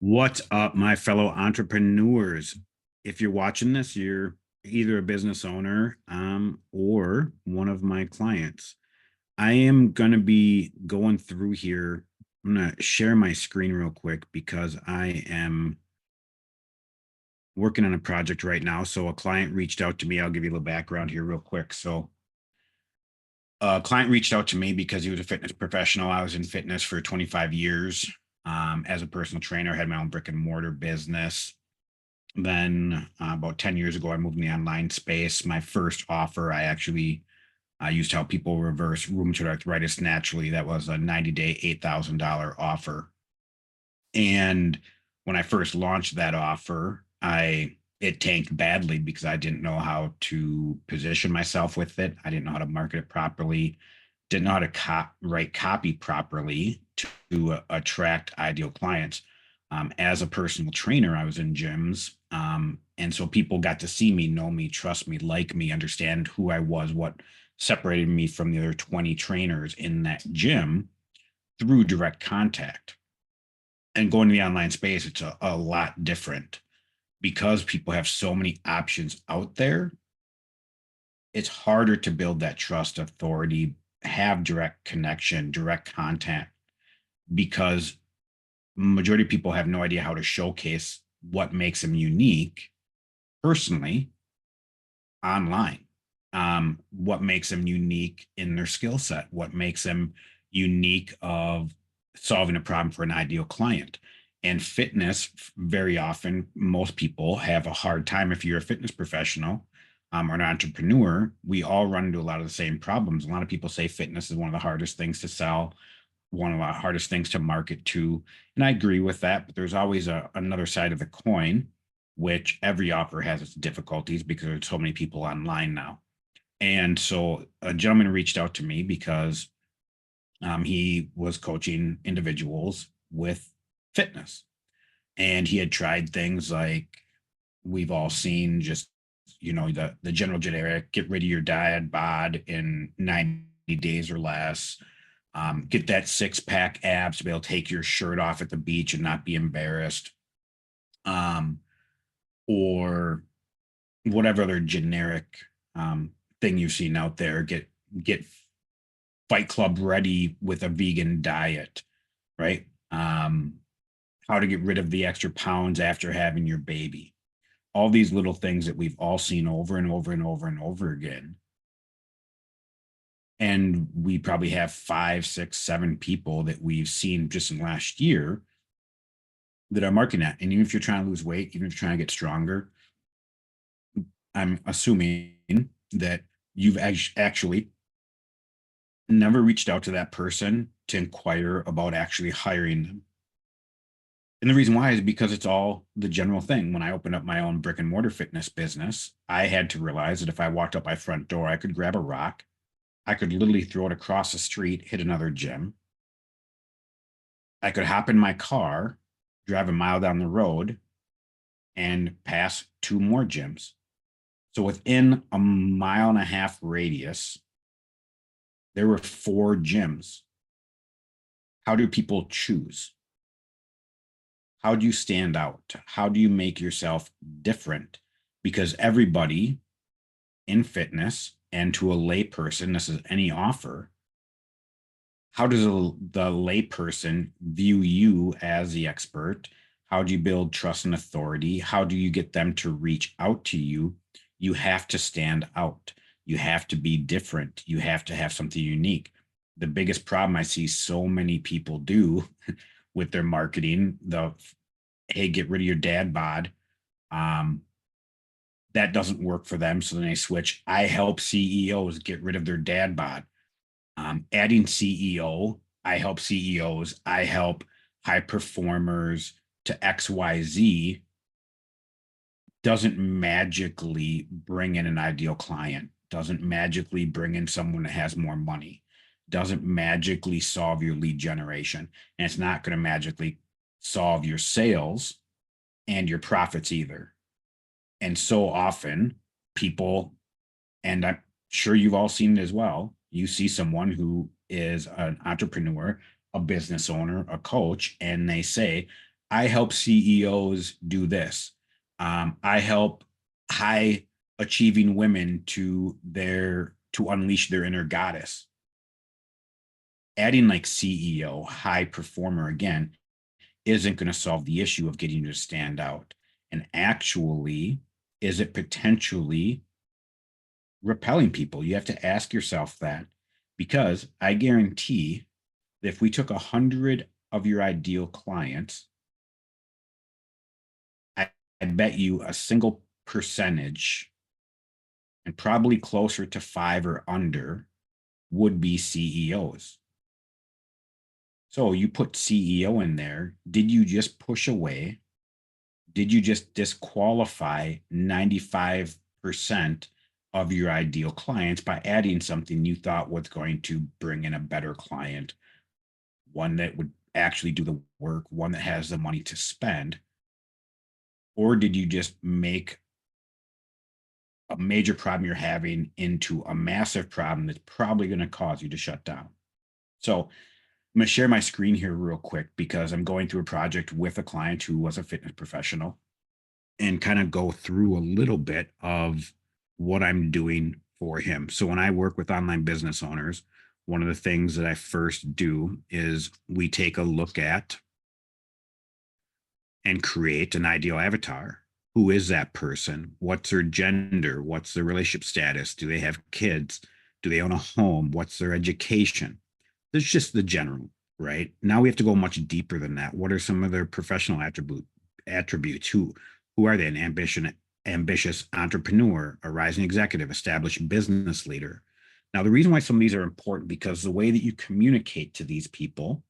What's up, my fellow entrepreneurs? If you're watching this, you're either a business owner or one of my clients. I am going to be going through here. I'm going to share my screen real quick because I am working on a project right now. So a client reached out to me. I'll give you a little background here real quick. So a client reached out to me because he was a fitness professional. I was in fitness for 25 years as a personal trainer, had my own brick and mortar business. Then about 10 years ago, I moved in the online space. My first offer, I used to help people reverse rheumatoid arthritis naturally. That was a 90-day, $8,000 offer. And when I first launched that offer, it tanked badly because I didn't know how to position myself with it. I didn't know how to market it properly, didn't know how to write copy properly to attract ideal clients. As a personal trainer, I was in gyms. And so people got to see me, know me, trust me, like me, understand who I was, what separated me from the other 20 trainers in that gym through direct contact. And going to the online space, it's a lot different because people have so many options out there. It's harder to build that trust, authority, have direct connection, direct contact, because majority of people have no idea how to showcase what makes them unique personally online. What makes them unique in their skill set, what makes them unique of solving a problem for an ideal client. And fitness, very often, most people have a hard time. If you're a fitness professional or an entrepreneur, we all run into a lot of the same problems. A lot of people say fitness is one of the hardest things to sell, one of the hardest things to market to. And I agree with that, but there's always another side of the coin, which every offer has its difficulties because there's so many people online now. And so a gentleman reached out to me because he was coaching individuals with fitness. And he had tried things like we've all seen, just, the general generic, get rid of your dad bod in 90 days or less, get that six-pack abs to be able to take your shirt off at the beach and not be embarrassed, or whatever other generic thing you've seen out there. Get Fight Club ready with a vegan diet, right? How to get rid of the extra pounds after having your baby. All these little things that we've all seen over and over and over and over again. And we probably have 5, 6, 7 people that we've seen just in last year that are marketing that. And even if you're trying to lose weight, even if you're trying to get stronger, I'm assuming that you've actually never reached out to that person to inquire about actually hiring them. And the reason why is because it's all the general thing. When I opened up my own brick and mortar fitness business, I had to realize that if I walked up my front door, I could grab a rock, I could literally throw it across the street, hit another gym. I could hop in my car, drive a mile down the road, and pass 2 more gyms. So within a 1.5 mile radius, there were 4 gyms. How do people choose? How do you stand out? How do you make yourself different? Because everybody in fitness, and to a layperson, this is any offer, how does the layperson view you as the expert? How do you build trust and authority? How do you get them to reach out to you? You have to stand out. You have to be different. You have to have something unique. The biggest problem I see so many people do with their marketing, hey, get rid of your dad bod. That doesn't work for them. So then they switch. I help CEOs get rid of their dad bod. Adding CEO, I help CEOs, I help high performers to XYZ doesn't magically bring in an ideal client, doesn't magically bring in someone that has more money, doesn't magically solve your lead generation. And it's not going to magically solve your sales and your profits either. And so often people, and I'm sure you've all seen it as well, you see someone who is an entrepreneur, a business owner, a coach, and they say, I help CEOs do this. I help high achieving women to unleash their inner goddess. Adding like CEO, high performer again, isn't going to solve the issue of getting you to stand out. And actually, is it potentially repelling people? You have to ask yourself that, because I guarantee that if we took 100 of your ideal clients, I bet you a single percentage, and probably closer to 5 or under, would be CEOs. So you put CEO in there. Did you just push away? Did you just disqualify 95% of your ideal clients by adding something you thought was going to bring in a better client, one that would actually do the work, one that has the money to spend? Or did you just make a major problem you're having into a massive problem that's probably going to cause you to shut down? So I'm going to share my screen here real quick because I'm going through a project with a client who was a fitness professional, and kind of go through a little bit of what I'm doing for him. So when I work with online business owners, one of the things that I first do is we take a look at and create an ideal avatar. Who is that person? What's their gender? What's their relationship status? Do they have kids? Do they own a home? What's their education? There's just the general, right? Now we have to go much deeper than that. What are some of their professional attributes? Who are they? An ambitious entrepreneur, a rising executive, established business leader. Now, the reason why some of these are important, because the way that you communicate to these people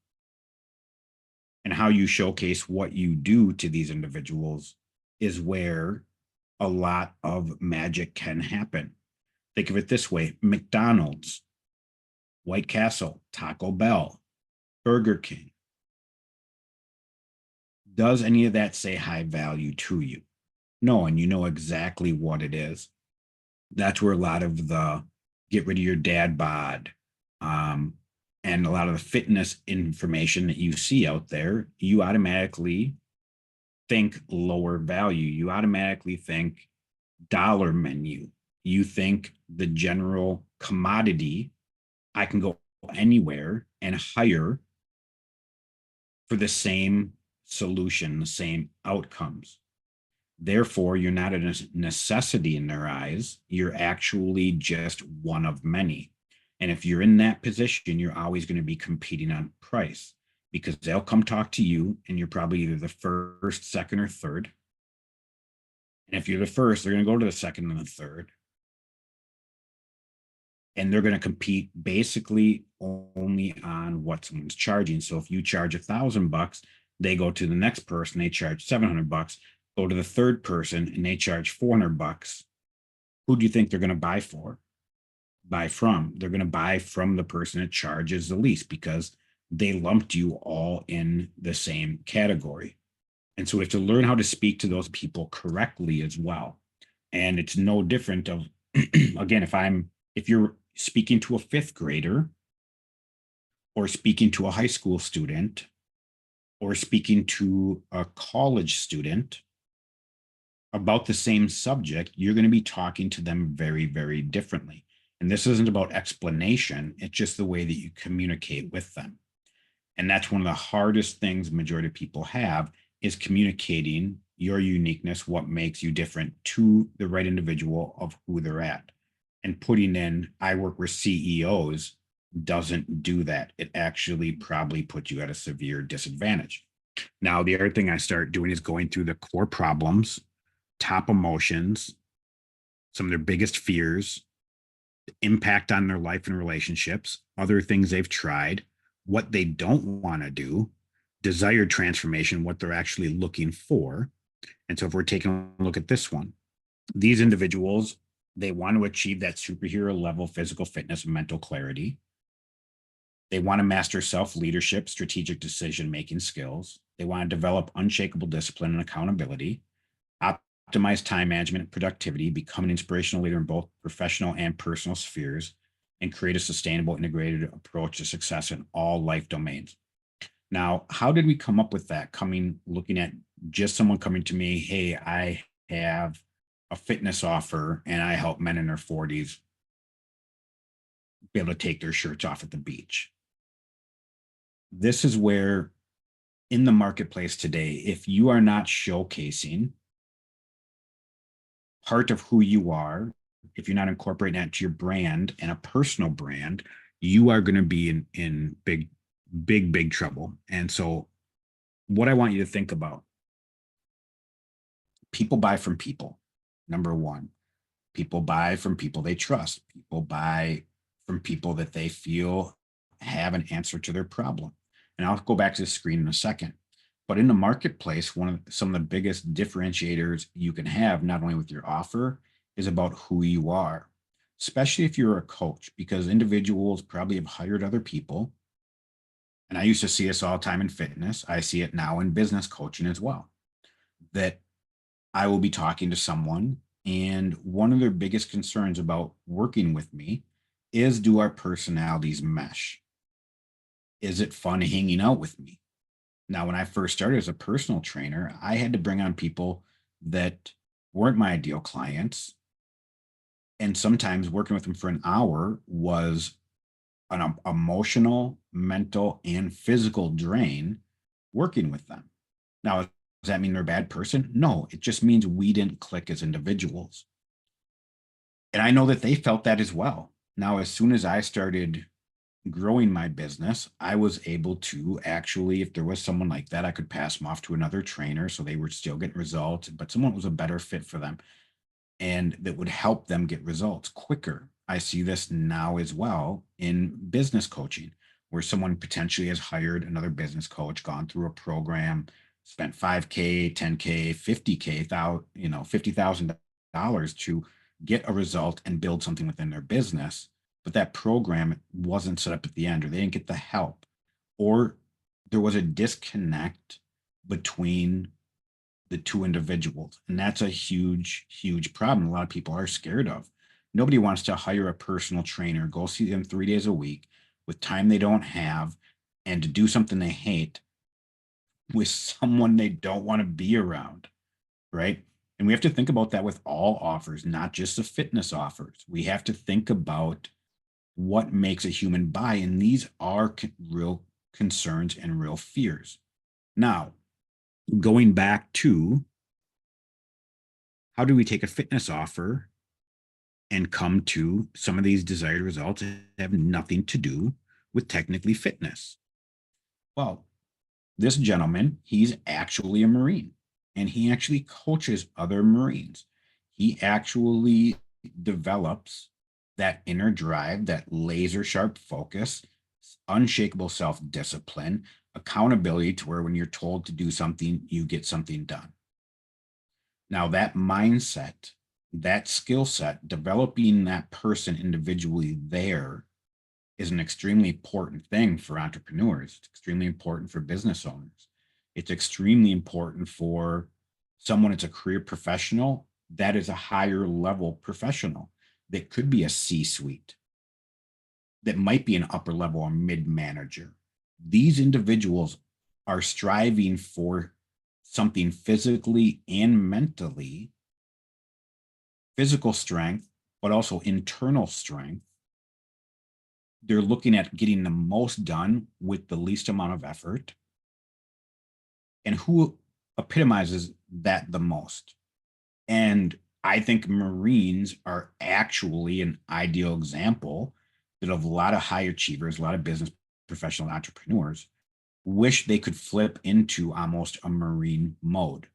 and how you showcase what you do to these individuals is where a lot of magic can happen. Think of it this way: McDonald's, White Castle, Taco Bell, Burger King. Does any of that say high value to you? No, and you know exactly what it is. That's where a lot of the get rid of your dad bod, and a lot of the fitness information that you see out there, you automatically think lower value. You automatically think dollar menu. You think the general commodity, I can go anywhere and hire for the same solution, the same outcomes. Therefore, you're not a necessity in their eyes. You're actually just one of many. And if you're in that position, you're always going to be competing on price, because they'll come talk to you and you're probably either the first, second, or third. And if you're the first, they're going to go to the second and the third. And they're going to compete basically only on what someone's charging. So if you charge $1,000, they go to the next person, they charge $700, go to the third person and they charge $400. Who do you think they're going to buy from? They're going to buy from the person that charges the least, because they lumped you all in the same category. And so we have to learn how to speak to those people correctly as well. And it's no different of, again, if you're speaking to a fifth grader, or speaking to a high school student, or speaking to a college student about the same subject, you're going to be talking to them very, very differently. And this isn't about explanation. It's just the way that you communicate with them. And that's one of the hardest things majority of people have, is communicating your uniqueness, what makes you different, to the right individual of who they're at. And putting in, I work with CEOs, doesn't do that. It actually probably puts you at a severe disadvantage. Now, the other thing I start doing is going through the core problems, top emotions, some of their biggest fears, impact on their life and relationships, other things they've tried, what they don't want to do, desired transformation, what they're actually looking for. And so if we're taking a look at this one, these individuals, they want to achieve that superhero level physical fitness and mental clarity. They want to master self-leadership, strategic decision-making skills. They want to develop unshakable discipline and accountability, optimize time management and productivity, become an inspirational leader in both professional and personal spheres, and create a sustainable, integrated approach to success in all life domains. Now, how did we come up with that? Looking at just someone coming to me, hey, I have a fitness offer and I help men in their 40s be able to take their shirts off at the beach. This is where in the marketplace today, if you are not showcasing part of who you are, if you're not incorporating that to your brand and a personal brand, you are going to be in big trouble. And so what I want you to think about, people buy from people. Number one, people buy from people they trust. People buy from people that they feel have an answer to their problem. And I'll go back to the screen in a second. But in the marketplace, some of the biggest differentiators you can have, not only with your offer, is about who you are, especially if you're a coach, because individuals probably have hired other people. And I used to see this all the time in fitness. I see it now in business coaching as well, that I will be talking to someone, and one of their biggest concerns about working with me is, do our personalities mesh? Is it fun hanging out with me? Now, when I first started as a personal trainer, I had to bring on people that weren't my ideal clients. And sometimes working with them for an hour was an emotional, mental, and physical drain working with them. Now, does that mean they're a bad person? No, it just means we didn't click as individuals. And I know that they felt that as well. Now, as soon as I started growing my business, I was able to actually, if there was someone like that, I could pass them off to another trainer so they were still getting results, but someone was a better fit for them and that would help them get results quicker. I see this now as well in business coaching, where someone potentially has hired another business coach, gone through a program, spent 5K, 10K, 50K, $50,000 to get a result and build something within their business. But that program wasn't set up at the end, or they didn't get the help, or there was a disconnect between the two individuals. And that's a huge problem. A lot of people are scared of. Nobody wants to hire a personal trainer, go see them 3 days a week with time they don't have, and to do something they hate with someone they don't want to be around, right? And we have to think about that with all offers, not just the fitness offers. We have to think about what makes a human buy, and these are real concerns and real fears. Now, going back to, how do we take a fitness offer and come to some of these desired results that have nothing to do with technically fitness? Well, this gentleman, he's actually a Marine, and he actually coaches other Marines. He actually develops that inner drive, that laser sharp focus, unshakable self-discipline, accountability, to where when you're told to do something, you get something done. Now, that mindset, that skill set, developing that person individually there is an extremely important thing for entrepreneurs. It's extremely important for business owners. It's extremely important for someone that's a career professional that is a higher level professional that could be a C-suite, that might be an upper level or mid manager. These individuals are striving for something physically and mentally, physical strength, but also internal strength. They're looking at getting the most done with the least amount of effort. And who epitomizes that the most? And I think Marines are actually an ideal example that of a lot of high achievers, a lot of business professional entrepreneurs wish they could flip into almost a Marine mode.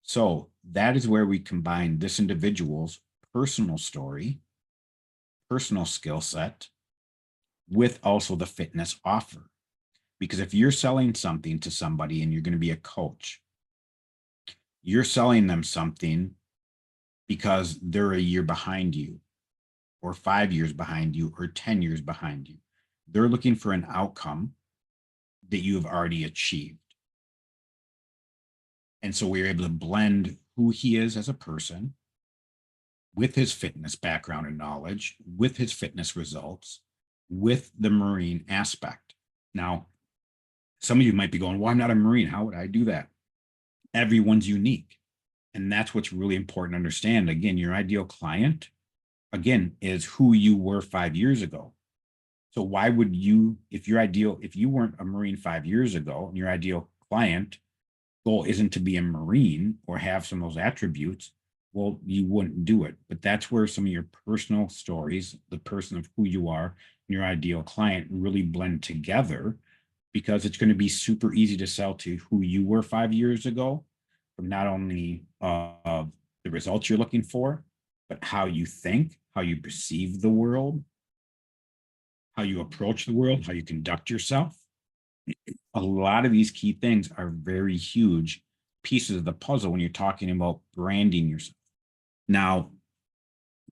So that is where we combine this individual's personal story, personal skill set, with also the fitness offer. Because if you're selling something to somebody and you're going to be a coach, you're selling them something because they're a year behind you, or 5 years behind you, or 10 years behind you. They're looking for an outcome that you have already achieved. And so we're able to blend who he is as a person with his fitness background and knowledge, with his fitness results, with the Marine aspect. Now, Some of you might be going, well, I'm not a Marine. How would I do that? Everyone's unique. And that's what's really important to understand. Again, your ideal client, again, is who you were 5 years ago. So why would you, if you weren't a Marine 5 years ago, and your ideal client goal isn't to be a Marine or have some of those attributes, well, you wouldn't do it. But that's where some of your personal stories, the person of who you are, and your ideal client really blend together, because it's going to be super easy to sell to who you were 5 years ago, from not only the results you're looking for, but how you think, how you perceive the world, how you approach the world, how you conduct yourself. A lot of these key things are very huge pieces of the puzzle when you're talking about branding yourself. Now,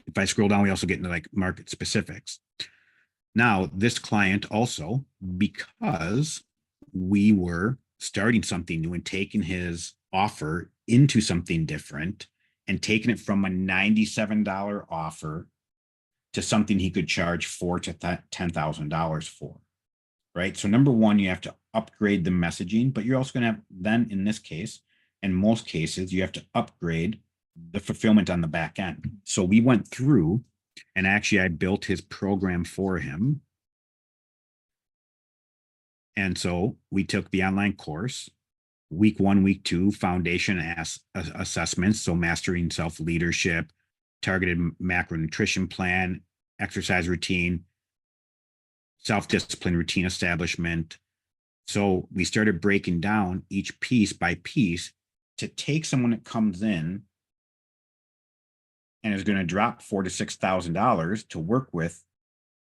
if I scroll down, we also get into like market specifics. Now, this client also, because we were starting something new and taking his offer into something different and taking it from a $97 offer to something he could charge $4,000 to $10,000 for, right? So number one, you have to upgrade the messaging, but you're also going to have, then in this case, in most cases, you have to upgrade the fulfillment on the back end. So we went through, and actually I built his program for him. And so we took the online course, week 1, week 2, foundation assessments. So mastering self-leadership, targeted macronutrition plan, exercise routine, self-discipline routine establishment. So we started breaking down each piece by piece to take someone that comes in and is going to drop $4,000 to $6,000 to work with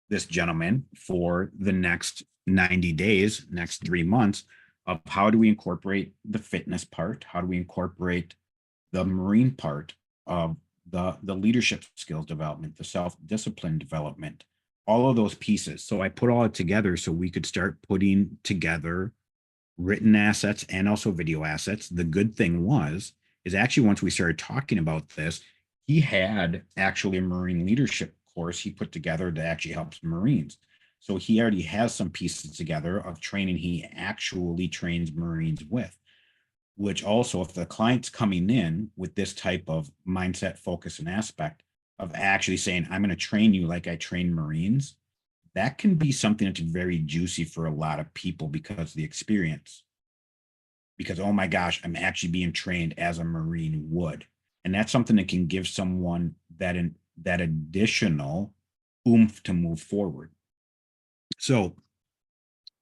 this gentleman for the next 90 days, next 3 months, of how do we incorporate the fitness part? How do we incorporate the Marine part of the leadership skills development, the self-discipline development, all of those pieces. So I put all it together so we could start putting together written assets and also video assets. The good thing is actually once we started talking about this, he had actually a Marine leadership course he put together that actually helps Marines. So he already has some pieces together of training he actually trains Marines with, which also, if the client's coming in with this type of mindset, focus, and aspect of actually saying, I'm going to train you like I train Marines, that can be something that's very juicy for a lot of people because of the experience. Because, oh my gosh, I'm actually being trained as a Marine would. And that's something that can give someone that additional oomph to move forward. So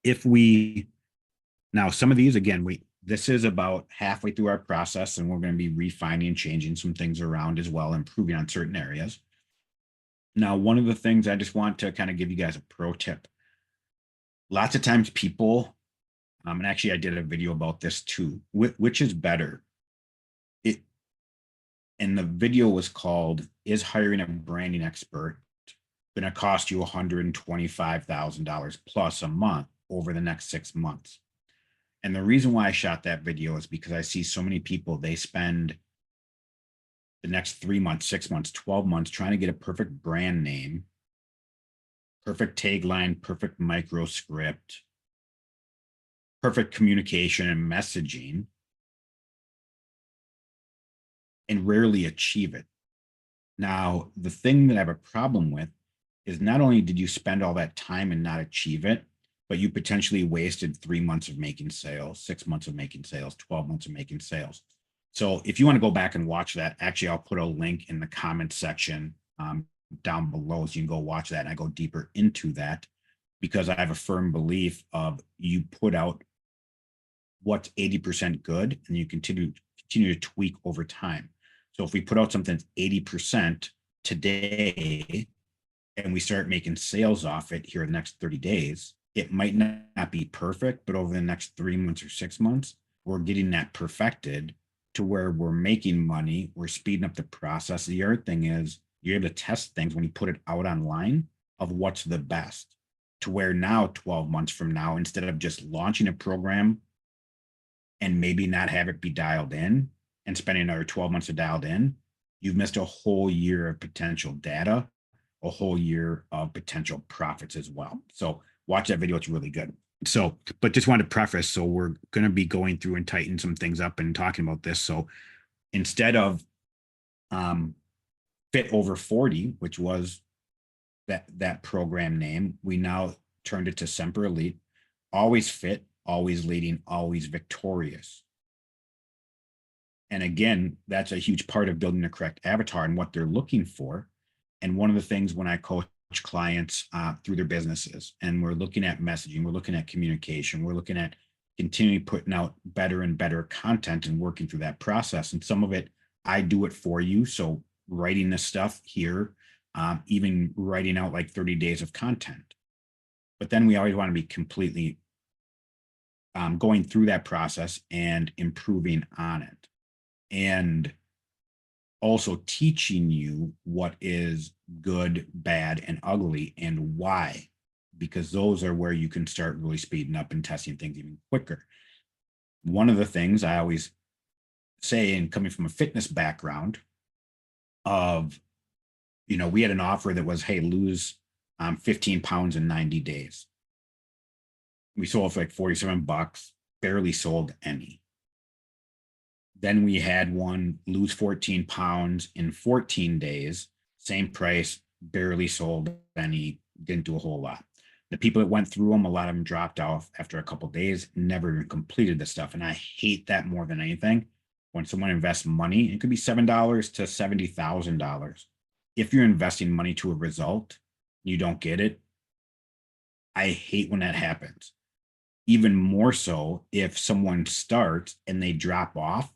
if we, now some of these, again, this is about halfway through our process, and we're going to be refining and changing some things around as well, improving on certain areas. Now, one of the things I just want to kind of give you guys a pro tip. Lots of times people, and actually I did a video about this too, which is better? And the video was called, is hiring a branding expert going to cost you $125,000 plus a month over the next 6 months? And the reason why I shot that video is because I see so many people, they spend the next 3 months, 6 months, 12 months trying to get a perfect brand name, perfect tagline, perfect micro script, perfect communication and messaging, and rarely achieve it. Now, the thing that I have a problem with is not only did you spend all that time and not achieve it, but you potentially wasted 3 months of making sales, 6 months of making sales, 12 months of making sales. So if you want to go back and watch that, actually, I'll put a link in the comment section down below, so you can go watch that. And I go deeper into that because I have a firm belief of you put out what's 80% good, and you continue to tweak over time. So if we put out something that's 80% today, and we start making sales off it here in the next 30 days, it might not be perfect, but over the next 3 months or 6 months, we're getting that perfected to where we're making money, we're speeding up the process. The other thing is you're able to test things when you put it out online of what's the best, to where now 12 months from now, instead of just launching a program and maybe not have it be dialed in and spending another 12 months to dialed in, you've missed a whole year of potential data, a whole year of potential profits as well. So watch that video. It's really good. So, but just wanted to preface, so we're going to be going through and tighten some things up and talking about this. So instead of um, Fit Over 40, which was that program name, we now turned it to Semper Elite, always fit, always leading, always victorious. And again, that's a huge part of building the correct avatar and what they're looking for. And one of the things when I coach clients through their businesses, and we're looking at messaging, we're looking at communication, we're looking at continuing putting out better and better content and working through that process. And some of it, I do it for you. So writing this stuff here, even writing out like 30 days of content. But then we always want to be completely going through that process and improving on it. And also teaching you what is good, bad, and ugly and why, because those are where you can start really speeding up and testing things even quicker. One of the things I always say, and coming from a fitness background, of, we had an offer that was, hey, lose 15 pounds in 90 days. We sold for like $47, barely sold any. Then we had one lose 14 pounds in 14 days, same price, barely sold any, didn't do a whole lot. The people that went through them, a lot of them dropped off after a couple of days, never even completed the stuff. And I hate that more than anything. When someone invests money, it could be $7 to $70,000. If you're investing money to a result, you don't get it. I hate when that happens. Even more so if someone starts and they drop off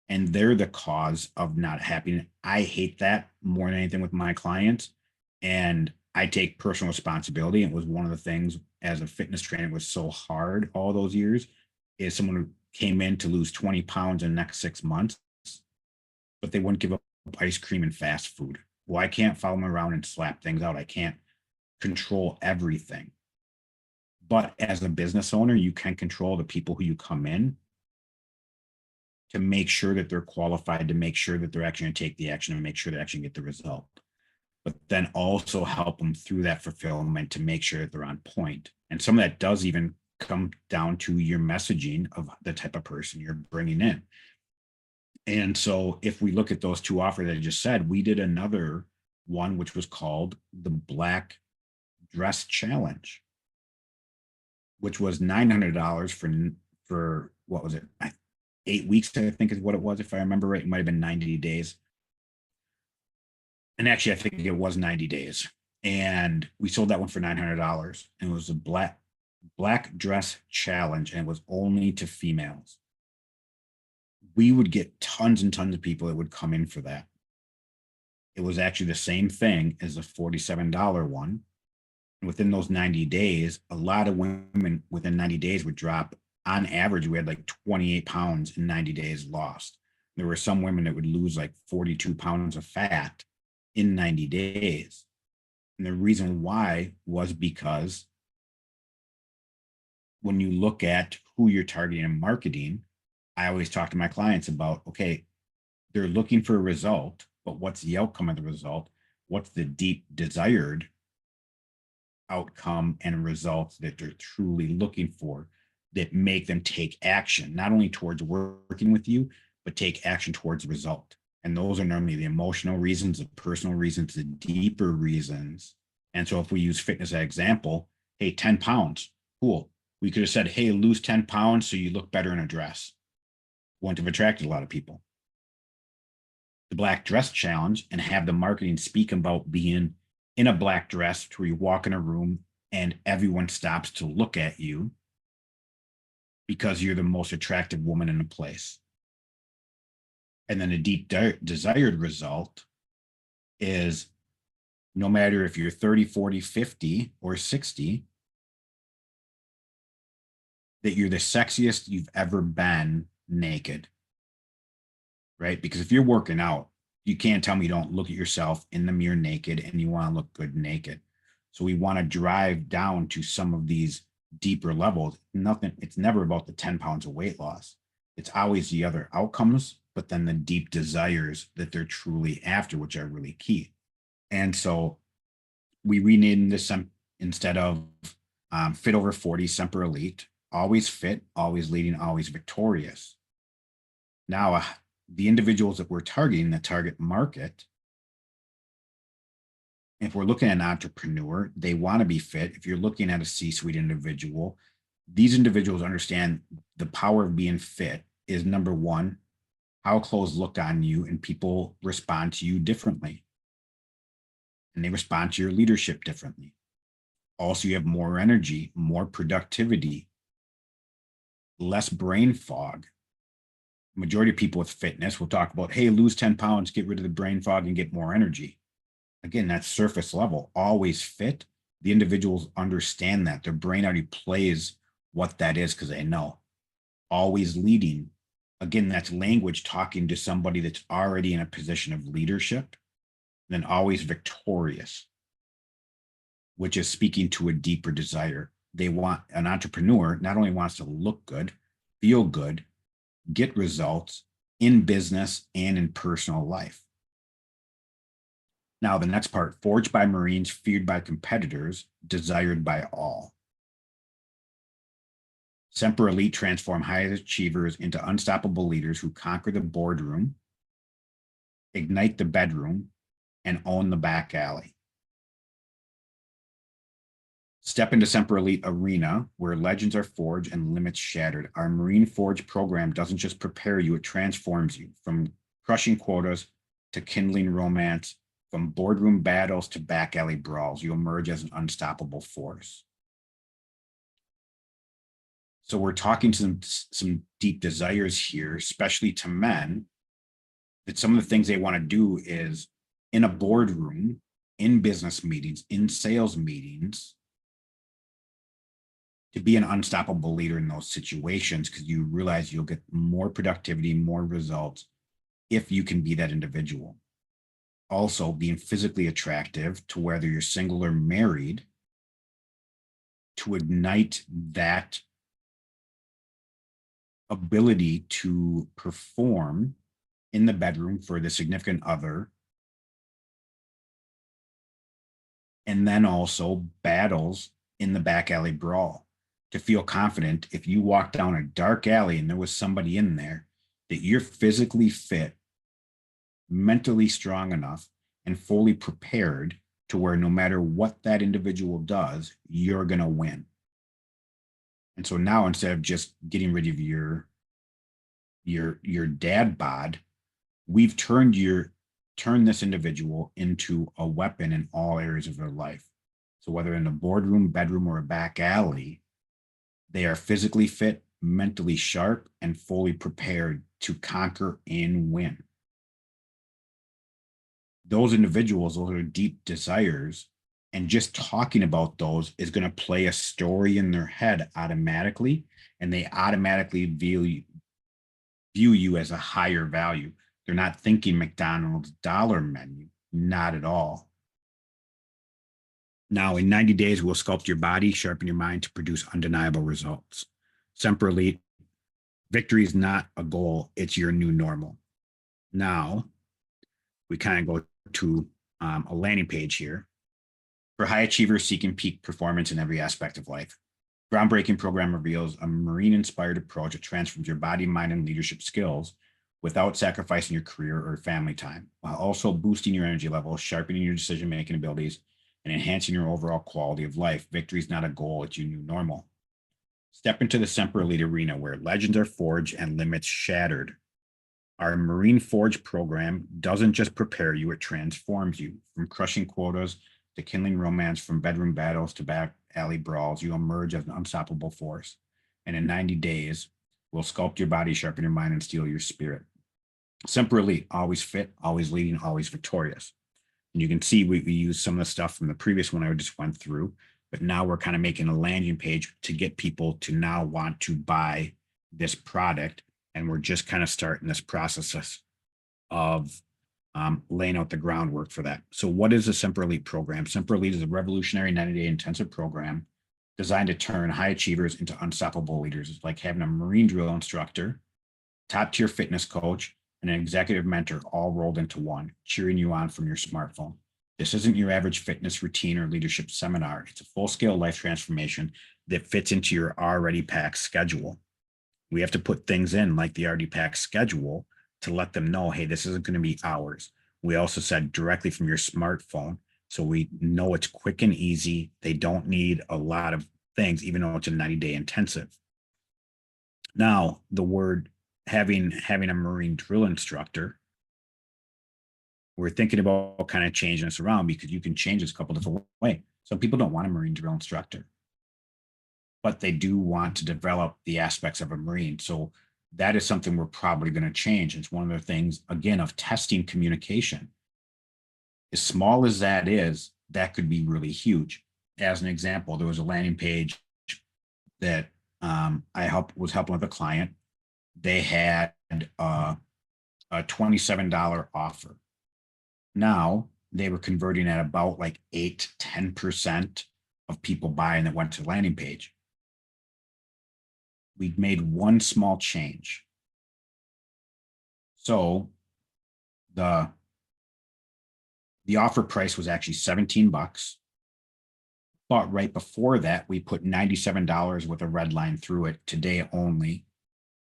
and they're the cause of not happening. I hate that more than anything with my clients. And I take personal responsibility. It was one of the things as a fitness trainer, it was so hard all those years, is someone who came in to lose 20 pounds in the next 6 months, but they wouldn't give up ice cream and fast food. Well, I can't follow them around and slap things out. I can't control everything. But as a business owner, you can control the people who you come in to make sure that they're qualified, to make sure that they're actually going to take the action and make sure they actually get the result. But then also help them through that fulfillment to make sure that they're on point. And some of that does even come down to your messaging of the type of person you're bringing in. And so if we look at those two offers that I just said, we did another one, which was called the Black Dress Challenge, which was $900 for what was it? 8 weeks, I think is what it was. If I remember right, it might've been 90 days. And actually, I think it was 90 days. And we sold that one for $900. And it was a black dress challenge. And it was only to females. We would get tons and tons of people that would come in for that. It was actually the same thing as the $47 one. And within those 90 days, a lot of women within 90 days would drop. On average, we had like 28 pounds in 90 days lost. There were some women that would lose like 42 pounds of fat in 90 days. And the reason why was because when you look at who you're targeting and marketing, I always talk to my clients about, okay, they're looking for a result, but what's the outcome of the result? What's the deep desired outcome and results that they're truly looking for that make them take action, not only towards working with you, but take action towards the result. And those are normally the emotional reasons, the personal reasons, the deeper reasons. And so if we use fitness as an example, hey, 10 pounds, cool. We could have said, hey, lose 10 pounds so you look better in a dress. Wouldn't have attracted a lot of people. The Black Dress Challenge, and have the marketing speak about being in a black dress where you walk in a room and everyone stops to look at you because you're the most attractive woman in the place. And then a deep desired result is no matter if you're 30, 40, 50, or 60, that you're the sexiest you've ever been naked. Right? Because if you're working out, you can't tell me you don't look at yourself in the mirror naked and you want to look good naked. So we want to drive down to some of these deeper levels. It's never about the 10 pounds of weight loss. It's always the other outcomes, but then the deep desires that they're truly after, which are really key. And so we renamed this instead of Fit over 40, Semper Elite, always fit, always leading, always victorious. Now, the individuals that we're targeting, the target market, if we're looking at an entrepreneur, they want to be fit. If you're looking at a C-suite individual, these individuals understand the power of being fit is number one, how clothes look on you and people respond to you differently. And they respond to your leadership differently. Also, you have more energy, more productivity, less brain fog. Majority of people with fitness will talk about, hey, lose 10 pounds, get rid of the brain fog and get more energy. Again, that's surface level, always fit. The individuals understand that their brain already plays what that is because they know. Always leading. Again, that's language talking to somebody that's already in a position of leadership. Then always victorious, which is speaking to a deeper desire. They want an entrepreneur not only wants to look good, feel good, get results in business and in personal life. Now, the next part, forged by Marines, feared by competitors, desired by all. Semper Elite transform high achievers into unstoppable leaders who conquer the boardroom, ignite the bedroom, and own the back alley. Step into Semper Elite arena where legends are forged and limits shattered. Our Marine Forge program doesn't just prepare you, it transforms you from crushing quotas to kindling romance, from boardroom battles to back alley brawls. You emerge as an unstoppable force. So we're talking to some deep desires here, especially to men, that some of the things they want to do is in a boardroom, in business meetings, in sales meetings, to be an unstoppable leader in those situations, because you realize you'll get more productivity, more results if you can be that individual. Also, being physically attractive to whether you're single or married, to ignite that ability to perform in the bedroom for the significant other. And then also battles in the back alley brawl, to feel confident if you walk down a dark alley and there was somebody in there, that you're physically fit, mentally strong enough, and fully prepared to where no matter what that individual does, you're going to win. And so now, instead of just getting rid of your dad bod, we've turned this individual into a weapon in all areas of their life. So whether in a boardroom, bedroom, or a back alley, they are physically fit, mentally sharp, and fully prepared to conquer and win. Those individuals, those are deep desires, and just talking about those is going to play a story in their head automatically, and they automatically view you as a higher value. They're not thinking McDonald's dollar menu, not at all. Now, in 90 days, we'll sculpt your body, sharpen your mind to produce undeniable results. Semper Elite, victory is not a goal, it's your new normal. Now, we kind of go to a landing page here for high achievers seeking peak performance in every aspect of life. Groundbreaking program reveals a Marine-inspired approach that transforms your body, mind, and leadership skills without sacrificing your career or family time, while also boosting your energy levels, sharpening your decision-making abilities, and enhancing your overall quality of life. Victory is not a goal, it's your new normal. Step into the Semper Elite arena where legends are forged and limits shattered. Our Marine Forge program doesn't just prepare you, it transforms you. From crushing quotas to kindling romance, from bedroom battles to back alley brawls, you emerge as an unstoppable force. And in 90 days, we'll sculpt your body, sharpen your mind, and steel your spirit. Semper Elite, always fit, always leading, always victorious. And you can see we use some of the stuff from the previous one I just went through, but now we're kind of making a landing page to get people to now want to buy this product. And we're just kind of starting this process of laying out the groundwork for that. So what is the Semper Elite program? Semper Elite is a revolutionary 90-day intensive program designed to turn high achievers into unstoppable leaders. It's like having a Marine drill instructor, top-tier fitness coach, and an executive mentor all rolled into one, cheering you on from your smartphone. This isn't your average fitness routine or leadership seminar. It's a full-scale life transformation that fits into your already packed schedule. We have to put things in like the already packed schedule to let them know, hey, this isn't going to be hours. We also said directly from your smartphone. So we know it's quick and easy. They don't need a lot of things, even though it's a 90-day intensive. Now, the word having a Marine drill instructor, we're thinking about kind of changing this around because you can change this a couple different ways. Some people don't want a Marine drill instructor, but they do want to develop the aspects of a Marine. So that is something we're probably going to change. It's one of the things, again, of testing communication. As small as that is, that could be really huge. As an example, there was a landing page that I was helping with a client. They had a $27 offer. Now they were converting at about like 8-10% of people buying that went to the landing page. We made one small change. So the offer price was actually $17. But right before that, we put $97 with a red line through it, today only,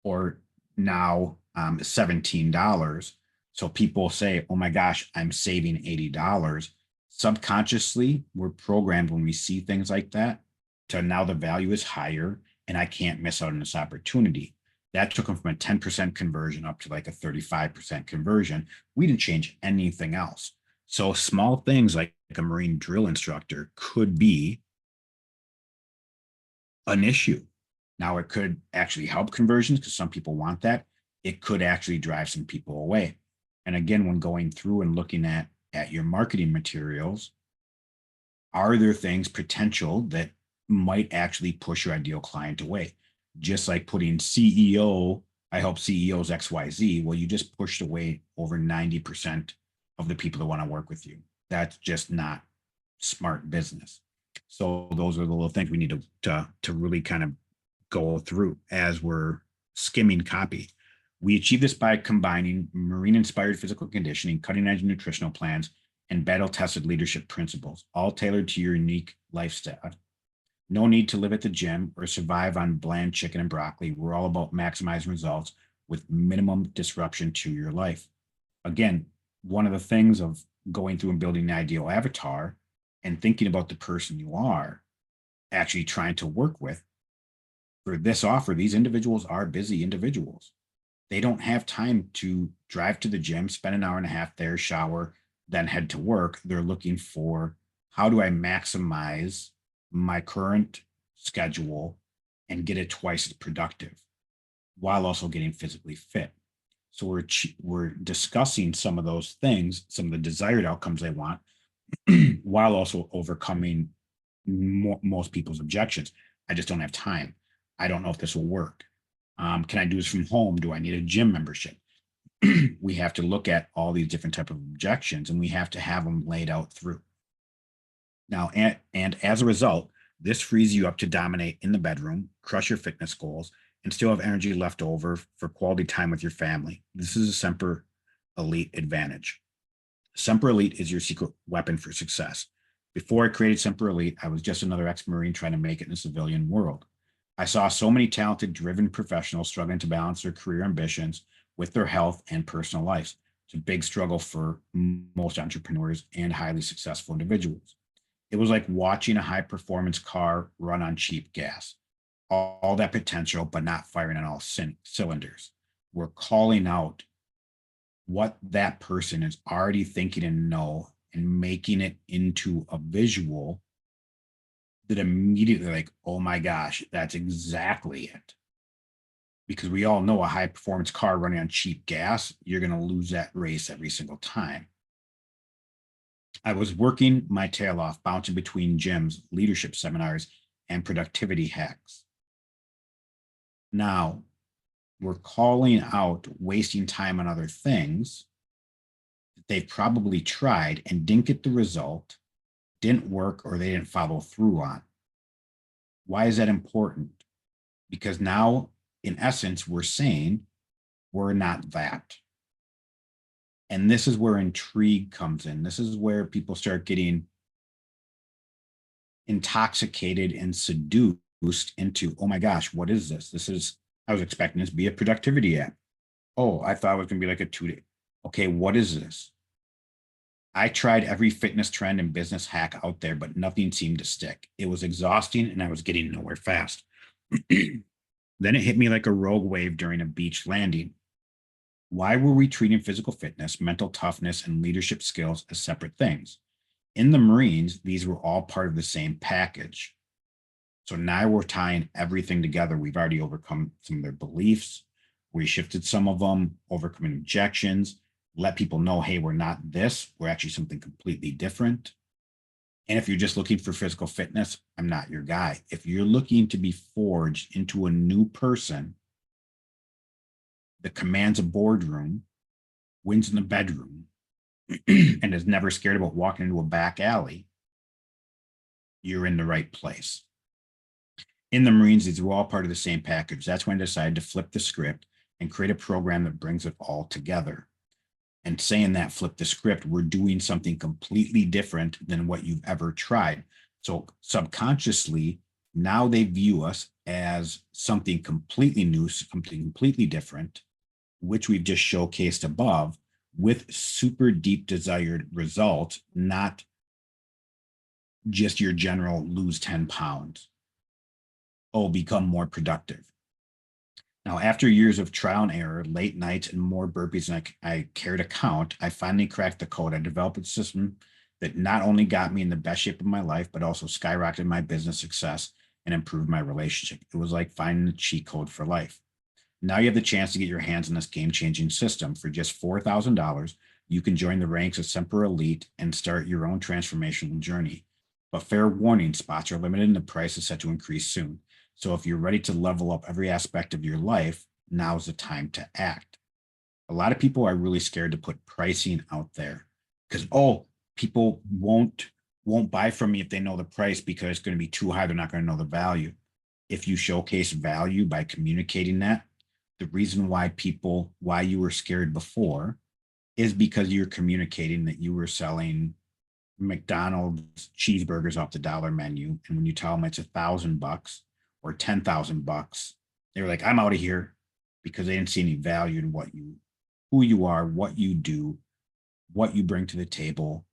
or now $17. So people say, oh my gosh, I'm saving $80. Subconsciously, we're programmed when we see things like that to now the value is higher and I can't miss out on this opportunity. That took them from a 10% conversion up to like a 35% conversion. We didn't change anything else. So small things like a Marine drill instructor could be an issue. Now it could actually help conversions because some people want that. It could actually drive some people away. And again, when going through and looking at your marketing materials, are there things potential that might actually push your ideal client away? Just like putting CEO, I help CEOs XYZ. Well, you just pushed away over 90% of the people that want to work with you. That's just not smart business. So those are the little things we need to really kind of go through as we're skimming copy. We achieve this by combining Marine-inspired physical conditioning, cutting-edge nutritional plans, and battle-tested leadership principles, all tailored to your unique lifestyle. No need to live at the gym or survive on bland chicken and broccoli. We're all about maximizing results with minimum disruption to your life. Again, one of the things of going through and building an ideal avatar and thinking about the person you are actually trying to work with, for this offer, these individuals are busy individuals. They don't have time to drive to the gym, spend an hour and a half there, shower, then head to work. They're looking for, how do I maximize my current schedule and get it twice as productive while also getting physically fit? So we're discussing some of those things, some of the desired outcomes they want, while also overcoming most people's objections. I just don't have time. I don't know if this will work. Can I do this from home? Do I need a gym membership? We have to look at all these different type of objections and we have to have them laid out through. Now, and as a result, this frees you up to dominate in the bedroom, crush your fitness goals, and still have energy left over for quality time with your family. This is a Semper Elite advantage. Semper Elite is your secret weapon for success. Before I created Semper Elite, I was just another ex-Marine trying to make it in the civilian world. I saw so many talented, driven professionals struggling to balance their career ambitions with their health and personal lives. It's a big struggle for most entrepreneurs and highly successful individuals. It was like watching a high-performance car run on cheap gas. All that potential, but not firing on all cylinders. We're calling out what that person is already thinking and know and making it into a visual that immediately like, oh my gosh, that's exactly it. Because we all know a high performance car running on cheap gas, you're going to lose that race every single time. I was working my tail off, bouncing between gyms, leadership seminars, and productivity hacks. Now, we're calling out wasting time on other things that they've probably tried and didn't get the result, didn't work, or they didn't follow through on. Why is that important? Because now, in essence, we're saying we're not that. And this is where intrigue comes in. This is where people start getting intoxicated and seduced into, oh my gosh, what is this? I was expecting this to be a productivity app. Oh, I thought it was going to be like a 2 day. Okay, what is this? I tried every fitness trend and business hack out there, but nothing seemed to stick. It was exhausting and I was getting nowhere fast. Then it hit me like a rogue wave during a beach landing. Why were we treating physical fitness, mental toughness, and leadership skills as separate things? In the Marines, these were all part of the same package. So now we're tying everything together. We've already overcome some of their beliefs. We shifted some of them, overcoming objections, let people know, hey, we're not this, we're actually something completely different. And if you're just looking for physical fitness, I'm not your guy. If you're looking to be forged into a new person that commands a boardroom, wins in the bedroom, and is never scared about walking into a back alley, you're in the right place. In the Marines, these were all part of the same package. That's when I decided to flip the script and create a program that brings it all together. And saying that, flip the script, we're doing something completely different than what you've ever tried. So subconsciously, now they view us as something completely new, something completely different, which we've just showcased above, with super deep desired results, not just your general lose 10 pounds. Oh, become more productive. Now, after years of trial and error, late nights, and more burpees than I care to count, I finally cracked the code. I developed a system that not only got me in the best shape of my life, but also skyrocketed my business success and improved my relationship. It was like finding the cheat code for life. Now you have the chance to get your hands on this game-changing system. For just $4,000, you can join the ranks of Semper Elite and start your own transformational journey. But fair warning, spots are limited and the price is set to increase soon. So if you're ready to level up every aspect of your life, now's the time to act. A lot of people are really scared to put pricing out there because, oh, people won't buy from me if they know the price because it's going to be too high. They're not going to know the value. If you showcase value by communicating that, the reason why you were scared before is because you're communicating that you were selling McDonald's cheeseburgers off the dollar menu. And when you tell them it's $1,000 or $10,000, they were like, I'm out of here, because they didn't see any value in who you are, what you do, what you bring to the table,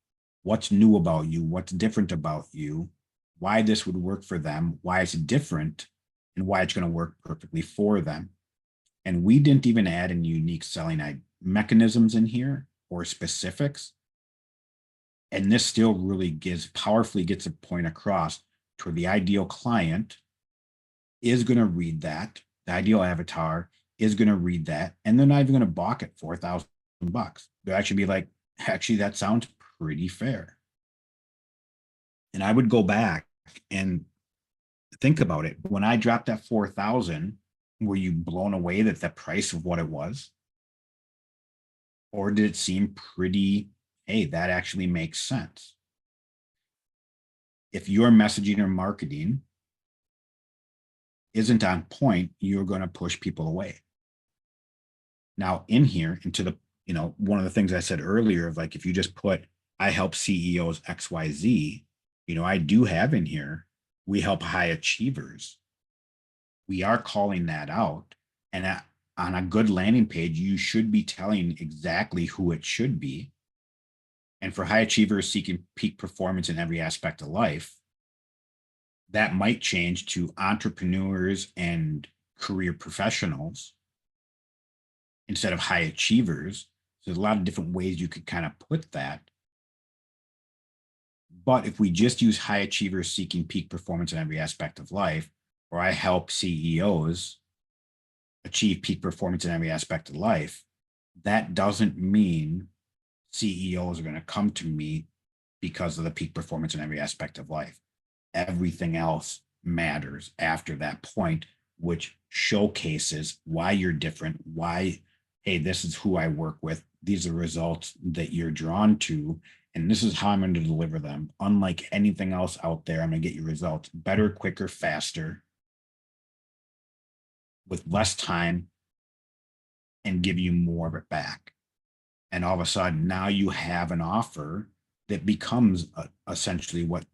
what's new about you, what's different about you, why this would work for them, why it's different, and why it's going to work perfectly for them. And we didn't even add any unique selling mechanisms in here or specifics. And this still really powerfully gets a point across to where the ideal client is going to read that. The ideal avatar is going to read that. And they're not even going to balk at $4,000. They'll actually be like, actually, that sounds pretty fair. And I would go back and think about it. When I dropped that 4,000, were you blown away that the price of what it was? Or did it seem pretty, hey, that actually makes sense? If your messaging or marketing isn't on point, you're going to push people away. Now, in here, into the, one of the things I said earlier of like, if you just put, I help CEOs XYZ, I do have in here, we help high achievers. We are calling that out. And on a good landing page, you should be telling exactly who it should be. And for high achievers seeking peak performance in every aspect of life, that might change to entrepreneurs and career professionals instead of high achievers. So there's a lot of different ways you could kind of put that. But if we just use high achievers seeking peak performance in every aspect of life, or I help CEOs achieve peak performance in every aspect of life, that doesn't mean CEOs are going to come to me because of the peak performance in every aspect of life. Everything else matters after that point, which showcases why you're different, why, hey, this is who I work with. These are results that you're drawn to, and this is how I'm going to deliver them. Unlike anything else out there, I'm going to get you results better, quicker, faster, with less time, and give you more of it back. And all of a sudden now you have an offer that becomes essentially what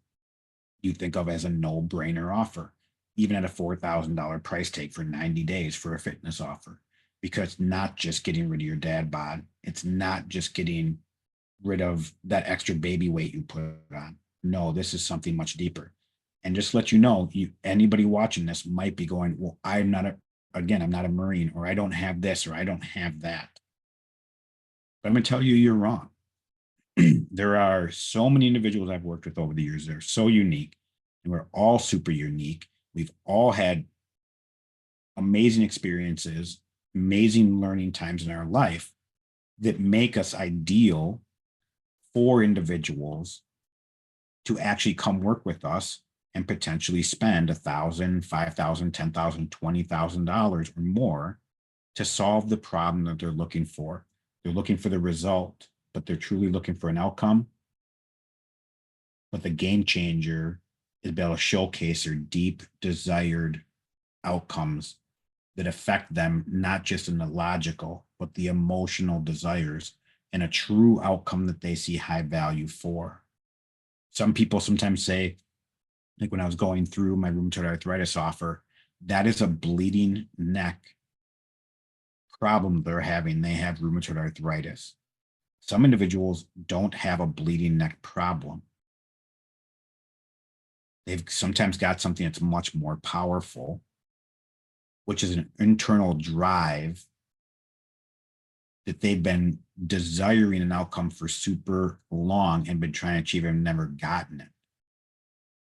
you think of as a no-brainer offer, even at a $4,000 price tag for 90 days for a fitness offer, because it's not just getting rid of your dad bod. It's not just getting rid of that extra baby weight you put on. No, this is something much deeper. And just let you know, anybody watching this might be going, well, I'm not I'm not a Marine, or I don't have this, or I don't have that. But I'm going to tell you, you're wrong. There are so many individuals I've worked with over the years that are so unique, and we're all super unique. We've all had amazing experiences, amazing learning times in our life that make us ideal for individuals to actually come work with us and potentially spend $1,000, $5,000, $10,000, $20,000 or more to solve the problem that they're looking for. They're looking for the result, but they're truly looking for an outcome. But the game changer is be able to showcase their deep desired outcomes that affect them, not just in the logical, but the emotional desires and a true outcome that they see high value for. Some people sometimes say, like when I was going through my rheumatoid arthritis offer, that is a bleeding neck problem they're having. They have rheumatoid arthritis. Some individuals don't have a bleeding neck problem. They've sometimes got something that's much more powerful, which is an internal drive that they've been desiring an outcome for super long and been trying to achieve and never gotten it.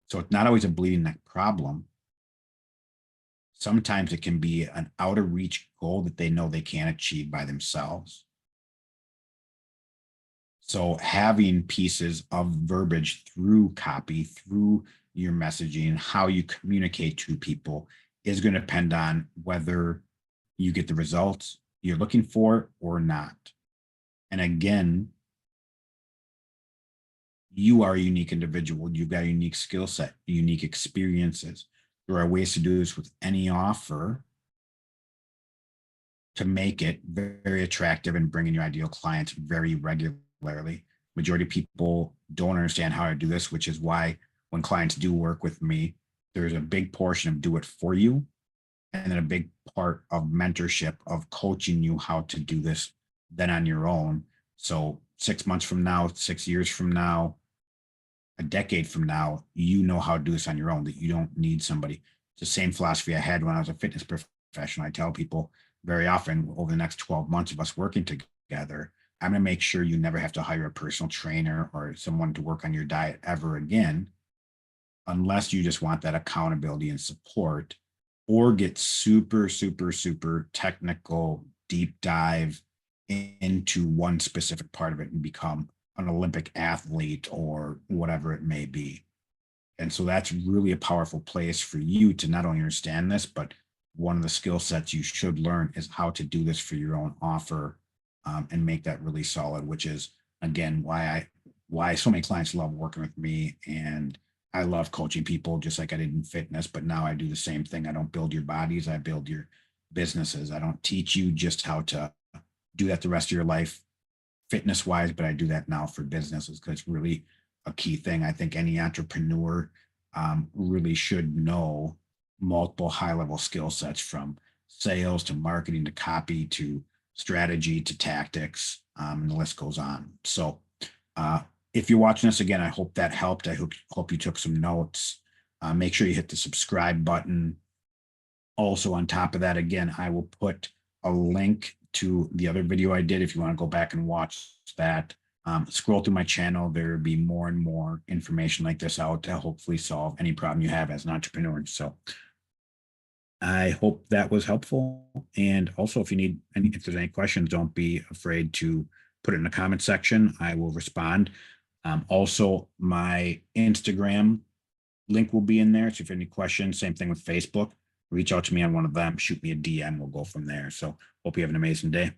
So it's not always a bleeding neck problem. Sometimes it can be an out of reach goal that they know they can't achieve by themselves. So having pieces of verbiage through copy, through your messaging, how you communicate to people is going to depend on whether you get the results you're looking for or not. And again, you are a unique individual. You've got a unique skill set, unique experiences. There are ways to do this with any offer to make it very attractive and bring in your ideal clients very regularly. Majority of people don't understand how to do this, which is why when clients do work with me, there's a big portion of do it for you, and then a big part of mentorship of coaching you how to do this then on your own. So 6 months from now, 6 years from now, a decade from now, you know how to do this on your own, that you don't need somebody. It's the same philosophy I had when I was a fitness professional. I tell people very often, over the next 12 months of us working together, I'm going to make sure you never have to hire a personal trainer or someone to work on your diet ever again, unless you just want that accountability and support, or get super, super, super technical, deep dive into one specific part of it and become an Olympic athlete or whatever it may be. And so that's really a powerful place for you to not only understand this, but one of the skill sets you should learn is how to do this for your own offer, and make that really solid, which is, again, why so many clients love working with me. And I love coaching people just like I did in fitness, but now I do the same thing. I don't build your bodies, I build your businesses. I don't teach you just how to do that the rest of your life fitness wise, but I do that now for businesses because it's really a key thing. I think any entrepreneur really should know multiple high level skill sets, from sales to marketing to copy to strategy to tactics, and the list goes on. So if you're watching this again, I hope that helped. I hope you took some notes. Make sure you hit the subscribe button. Also, on top of that, again, I will put a link to the other video I did if you want to go back and watch that. Scroll through my channel. There will be more and more information like this out to hopefully solve any problem you have as an entrepreneur. So I hope that was helpful. And also, if there's any questions, don't be afraid to put it in the comment section. I will respond. Also, my Instagram link will be in there. So if you have any questions, same thing with Facebook, reach out to me on one of them, shoot me a DM. We'll go from there. So hope you have an amazing day.